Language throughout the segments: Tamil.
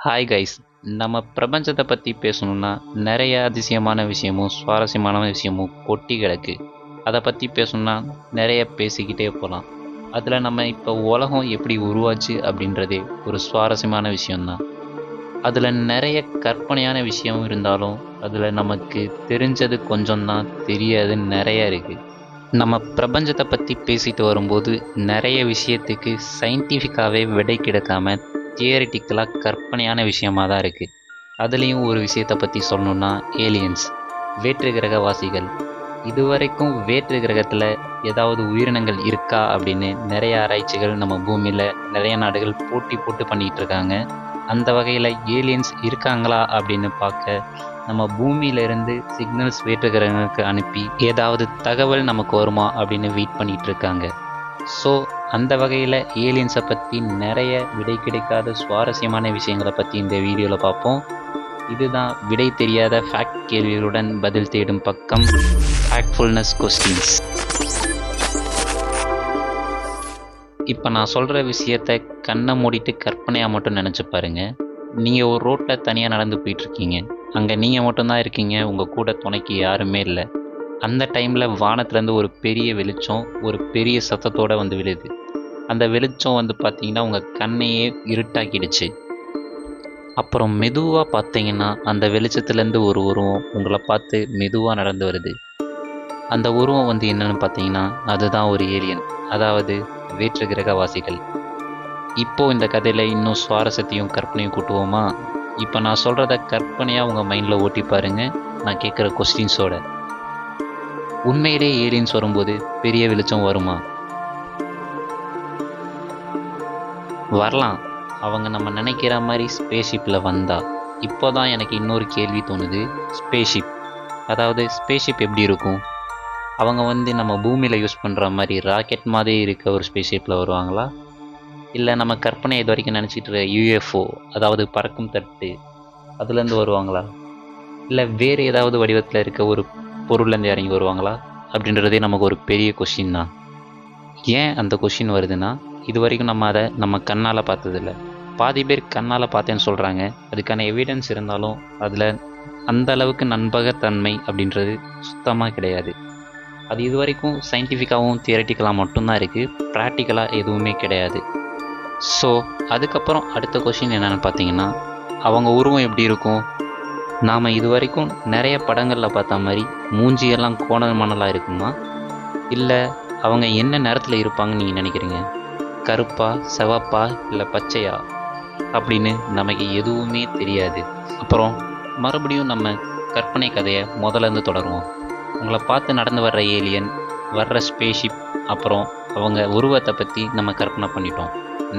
Hi guys. நம்ம பிரபஞ்சத்தை பற்றி பேசணுன்னா நிறைய அதிசயமான விஷயமும் சுவாரஸ்யமான விஷயமும் கொட்டி கிடக்கு. அதை பற்றி பேசணுன்னா நிறைய பேசிக்கிட்டே போகலாம். அதில் நம்ம இப்போ உலகம் எப்படி உருவாச்சு அப்படின்றதே ஒரு சுவாரஸ்யமான விஷயம்தான். அதில் நிறைய கற்பனையான விஷயம் இருந்தாலும் அதில் நமக்கு தெரிஞ்சது கொஞ்சம்தான், தெரியாது நிறைய இருக்குது. நம்ம பிரபஞ்சத்தை பற்றி பேசிட்டு வரும்போது நிறைய விஷயத்துக்கு சயின்டிஃபிக்காகவே விடை கிடைக்காம தியரிட்டிக்கலாக கற்பனையான விஷயமாக தான் இருக்குது. அதுலேயும் ஒரு விஷயத்தை பற்றி சொல்லணுன்னா ஏலியன்ஸ், வேற்று கிரகவாசிகள். இதுவரைக்கும் வேற்று கிரகத்தில் ஏதாவது உயிரினங்கள் இருக்கா அப்படின்னு நிறைய ஆராய்ச்சிகள் நம்ம பூமியில் நிறைய நாடுகள் போட்டி போட்டு பண்ணிகிட்டு இருக்காங்க. அந்த வகையில் ஏலியன்ஸ் இருக்காங்களா அப்படின்னு பார்க்க நம்ம பூமியிலிருந்து சிக்னல்ஸ் வேற்று கிரகங்களுக்கு அனுப்பி ஏதாவது தகவல் நமக்கு வருமா அப்படின்னு வெயிட் பண்ணிகிட்டு இருக்காங்க. ஸோ அந்த வகையில் ஏலியன்ஸை பற்றி நிறைய விடை கிடைக்காத சுவாரஸ்யமான விஷயங்களை பற்றி இந்த வீடியோவில் பார்ப்போம். இதுதான் விடை தெரியாத ஃபேக்ட் கேள்விகளுடன் பதில் தேடும் பக்கம், ஃபேக்ட்ஃபுல்னஸ் கொஸ்டின்ஸ். இப்போ நான் சொல்கிற விஷயத்தை கண்ணை மூடிட்டு கற்பனையாக மட்டும் நினச்சி பாருங்கள். நீங்கள் ஒரு ரோட்டில் தனியாக நடந்து போயிட்டுருக்கீங்க. அங்கே நீங்கள் மட்டும்தான் இருக்கீங்க, உங்கள் கூட துணைக்கு யாருமே இல்லை. அந்த டைமில் வானத்துலேருந்து ஒரு பெரிய வெளிச்சம் ஒரு பெரிய சத்தத்தோடு வந்து விழுது. அந்த வெளிச்சம் வந்து பார்த்திங்கன்னா உங்கள் கண்ணையே இருட்டாக்கிடுச்சு. அப்புறம் மெதுவாக பார்த்தீங்கன்னா அந்த வெளிச்சத்துலேருந்து ஒரு உருவம் உங்களை பார்த்து மெதுவாக நடந்து வருது. அந்த உருவம் வந்து என்னென்னு பார்த்தீங்கன்னா அதுதான் ஒரு ஏலியன், அதாவது வேற்று கிரகவாசிகள். இப்போது இந்த கதையில் இன்னும் சுவாரஸ்யத்தையும் கற்பனையும் கூட்டுவோமா? இப்போ நான் சொல்கிறத கற்பனையாக உங்கள் மைண்டில் ஓட்டி பாருங்கள். நான் கேட்குற கொஸ்டின்ஸோட. உண்மையிலே ஏலியன்ஸ் வரும்போது பெரிய வெளிச்சம் வருமா? வரலாம். அவங்க நம்ம நினைக்கிற மாதிரி ஸ்பேஸ்ஷிப்பில் வந்தா. இப்போ தான் எனக்கு இன்னொரு கேள்வி தோணுது. ஸ்பேஸ்ஷிப், அதாவது ஸ்பேஸ்ஷிப் எப்படி இருக்கும்? அவங்க வந்து நம்ம பூமியில் யூஸ் பண்ணுற மாதிரி ராக்கெட் மாதிரி இருக்க ஒரு ஸ்பேஸ்ஷிப்பில் வருவாங்களா? இல்லை நம்ம கற்பனை இது வரைக்கும் நினச்சிட்டு இருக்க யூஎஃப்ஓ, அதாவது பறக்கும் தட்டு, அதுலேருந்து வருவாங்களா? இல்லை வேறு ஏதாவது வடிவத்தில் இருக்க ஒரு பொருள்லேருந்து இறங்கி வருவாங்களா? அப்படின்றதே நமக்கு ஒரு பெரிய கொஷின் தான். ஏன் அந்த கொஷின் வருதுன்னா, இது வரைக்கும் நம்ம அதை நம்ம கண்ணால் பார்த்ததில்ல. பாதி பேர் கண்ணால் பார்த்தேன்னு சொல்கிறாங்க. அதுக்கான எவிடன்ஸ் இருந்தாலும் அதில் அந்த அளவுக்கு நம்பகத்தன்மை அப்படின்றது சுத்தமாக கிடையாது. அது இது வரைக்கும் சயின்டிஃபிக்காகவும் தியரட்டிக்கலாக மட்டும்தான் இருக்குது, ப்ராக்டிக்கலாக எதுவுமே கிடையாது. ஸோ அதுக்கப்புறம் அடுத்த கொஷின் என்னென்னு பார்த்தீங்கன்னா, அவங்க உருவம் எப்படி இருக்கும்? நாம் இது வரைக்கும் நிறைய படங்களில் பார்த்த மாதிரி மூஞ்சியெல்லாம் கோணல் மணலாக இருக்குமா? இல்லை அவங்க என்ன நேரத்தில் இருப்பாங்கன்னு நீங்கள் நினைக்கிறீங்க? கருப்பா, சிவப்பா, இல்லை பச்சையா அப்படின்னு நமக்கு எதுவுமே தெரியாது. அப்புறம் மறுபடியும் நம்ம கற்பனை கதையை முதலேருந்து தொடருவோம். உங்களை பார்த்து நடந்து வர்ற ஏலியன், வர்ற ஸ்பேஸ்ஷிப், அப்புறம் அவங்க உருவத்தை பற்றி நம்ம கற்பனை பண்ணிட்டோம்.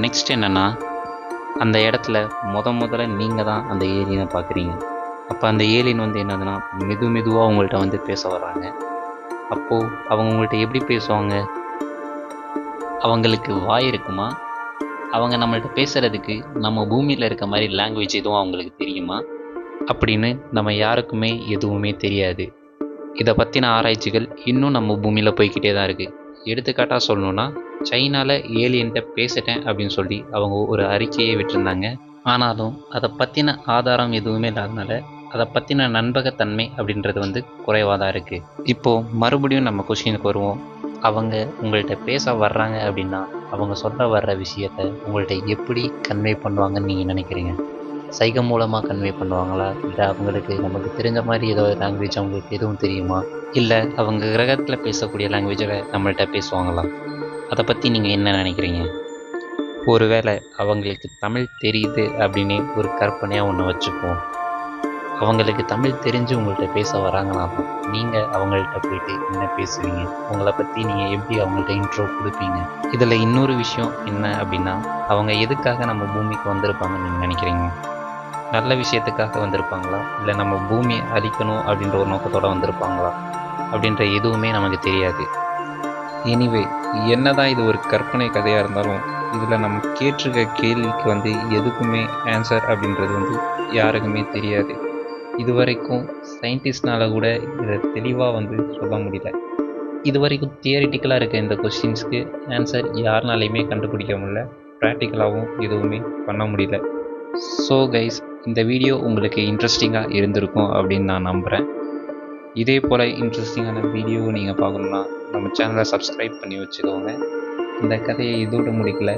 நெக்ஸ்ட் என்னென்னா, அந்த இடத்துல முதல்ல நீங்கள் தான் அந்த ஏலியனை பார்க்குறீங்க. அப்போ அந்த ஏலியன் வந்து என்னதுன்னா மெதுவாக உங்கள்கிட்ட வந்து பேச வர்றாங்க. அப்போது அவங்க உங்கள்கிட்ட எப்படி பேசுவாங்க? அவங்களுக்கு வாய் இருக்குமா? அவங்க நம்மள்கிட்ட பேசுகிறதுக்கு நம்ம பூமியில் இருக்க மாதிரி லாங்குவேஜ் எதுவும் அவங்களுக்கு தெரியுமா? அப்படின்னு நம்ம யாருக்குமே எதுவுமே தெரியாது. இதை பற்றின ஆராய்ச்சிகள் இன்னும் நம்ம பூமியில் போய்கிட்டே தான் இருக்குது. எடுத்துக்காட்டாக சொல்லணுன்னா, சைனாவில் ஏலியன்ட்ட பேசிட்டேன் அப்படின்னு சொல்லி அவங்க ஒரு அறிக்கையை விட்டுருந்தாங்க. ஆனாலும் அதை பற்றின ஆதாரம் எதுவுமே இல்லாதனால அதை பற்றின நம்பகத்தன்மை அப்படின்றது வந்து குறைவாக தான் இருக்குது. இப்போது மறுபடியும் நம்ம கொஸ்டினுக்கு வருவோம். அவங்க உங்கள்கிட்ட பேச வர்றாங்க அப்படின்னா அவங்க சொல்ல வர்ற விஷயத்தை உங்கள்கிட்ட எப்படி கன்வே பண்ணுவாங்கன்னு நீங்கள் நினைக்கிறீங்க? சைகை மூலமாக கன்வே பண்ணுவாங்களா? இல்லை அவங்களுக்கு நமக்கு தெரிஞ்ச மாதிரி ஏதோ லாங்குவேஜ் அவங்களுக்கு எதுவும் தெரியுமா? இல்லை அவங்க கிரகத்தில் பேசக்கூடிய லாங்குவேஜில் நம்மள்கிட்ட பேசுவாங்களா? அதை பற்றி நீங்கள் என்ன நினைக்கிறீங்க? ஒருவேளை அவங்களுக்கு தமிழ் தெரியுது அப்படின்னு ஒரு கற்பனையாக ஒன்று வச்சுப்போம். அவங்களுக்கு தமிழ் தெரிஞ்சு உங்கள்கிட்ட பேச வராங்கன்னா நீங்கள் அவங்கள்ட்ட போயிட்டு என்ன பேசுவீங்க? உங்களை பற்றி நீங்கள் எப்படி அவங்கள்ட்ட இன்ட்ரோ கொடுப்பீங்க? இதில் இன்னொரு விஷயம் என்ன அப்படின்னா, அவங்க எதுக்காக நம்ம பூமிக்கு வந்திருப்பாங்கன்னு நீங்கள் நினைக்கிறீங்க? நல்ல விஷயத்துக்காக வந்திருப்பாங்களா? இல்லை நம்ம பூமியை அழிக்கணும் அப்படின்ற ஒரு நோக்கத்தோடு வந்திருப்பாங்களா? அப்படின்ற எதுவுமே நமக்கு தெரியாது. எனிவே, என்னதான் இது ஒரு கற்பனை கதையாக இருந்தாலும் இதில் நம்ம கேட்டிருக்க கேள்விக்கு வந்து எதுக்குமே ஆன்சர் அப்படின்றது வந்து யாருக்குமே தெரியாது. இது வரைக்கும் சயின்டிஸ்ட்னால் கூட இதை தெளிவாக வந்து சொல்ல முடியல. இது வரைக்கும் தியரிட்டிக்கலாக இருக்க இந்த கொஸ்டின்ஸ்க்கு ஆன்சர் யாருனாலையுமே கண்டுபிடிக்க முடியல. ப்ராக்டிக்கலாகவும் எதுவுமே பண்ண முடியல. ஸோ கைஸ், இந்த வீடியோ உங்களுக்கு இன்ட்ரெஸ்டிங்காக இருந்திருக்கும் அப்படின்னு நான் நம்புகிறேன். இதே போல் இன்ட்ரெஸ்டிங்கான வீடியோ நீங்கள் பார்க்கணுன்னா நம்ம சேனலை சப்ஸ்கிரைப் பண்ணி வச்சுக்கோங்க. இந்த கதையை இதோடு முடிக்கல,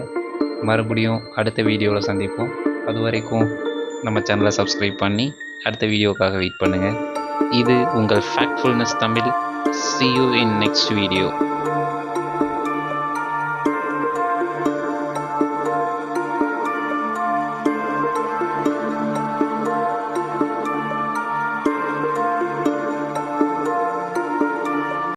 மறுபடியும் அடுத்த வீடியோவில் சந்திப்போம். அது வரைக்கும் நம்ம சேனலை சப்ஸ்கிரைப் பண்ணி அடுத்த வீடியோக்காக வெயிட் பண்ணுங்கள். இது உங்கள் ஃபேக்ட்ஃபுல்னஸ் Tamil. See you in next video.